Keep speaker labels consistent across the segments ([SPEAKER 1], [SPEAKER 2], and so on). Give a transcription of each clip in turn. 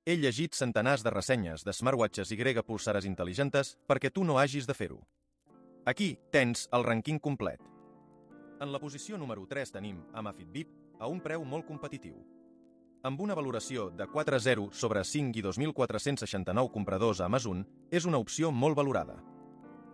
[SPEAKER 1] He llegit centenars de ressenyes de smartwatches i pulseres intel·ligentes perquè tu no hagis de fer-ho. Aquí tens el rànquing complet. En la posició número 3 tenim Amazfit Bip a un preu molt competitiu. Amb una valoració de 4,0 sobre 5 i 2.469 compradors a Amazon, és una opció molt valorada.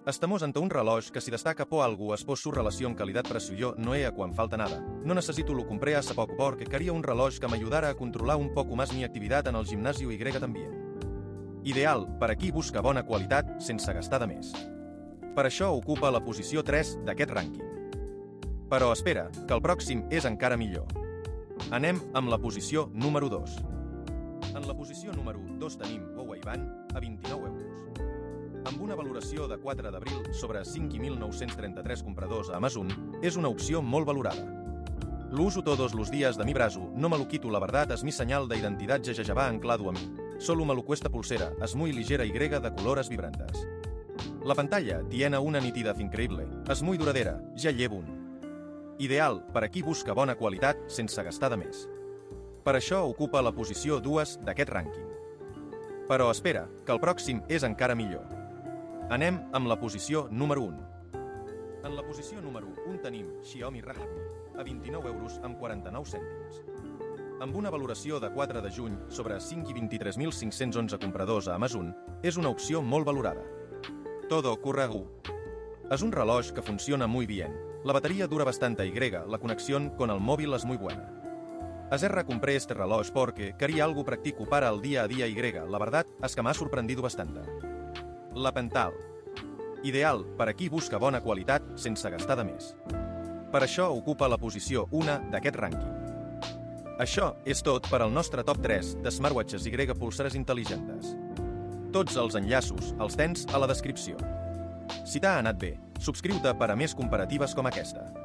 [SPEAKER 1] Estamos ante un reloj que si destaca por algo es por su relación calidad-precio. Yo no he a quan falta nada. No necesito lo compré hace poco porque quería un reloj que me ayudara a controlar un poco más mi actividad en el gimnasio y también. Ideal per a qui busca bona qualitat sense gastar de més. Per això ocupa la posició 3 d'aquest rànquing. Però espera, que el pròxim és encara millor. Anem amb la posició número 2. En la posició número 2 tenim Huawei Band a 29 euros. Amb una valoració de 4 d'abril sobre 5.933 compradors a Amazon, és una opció molt valorada. Lo uso todos los días de mi brazo, no me lo quito, la verdad es mi señal de identidad, ya va anclado a mí. Solo me lo cuesta pulsera, es muy ligera y de colores vibrantes. La pantalla tiene una nitidez increíble, es muy duradera, ja llevo un. Ideal per a qui busca bona qualitat sense gastar de més. Per això ocupa la posició 2 d'aquest rànquing. Però espera, que el pròxim és encara millor. Anem amb la posició número 1. En la posició número 1 tenim Xiaomi Redmi a 29 euros amb 49 cèntims. Amb una valoració de 4 de juny sobre 5 i 23.511 compradors a Amazon, és una opció molt valorada. Todo corre. Es un reloj que funciona muy bien. La batería dura bastante y la conexión con el móvil es muy buena. Ayer compré este reloj porque quería algo práctico para el día a día y la verdad es que m'ha sorprendido bastante. La Pental. Ideal per a qui busca bona qualitat sense gastar de més. Per això ocupa la posició 1 d'aquest rànquing. Això és tot per al nostre top 3 de smartwatches i pulseres intel·ligents. Tots els enllaços els tens a la descripció. Si t'ha anat bé, subscriu-te per a més comparatives com aquesta.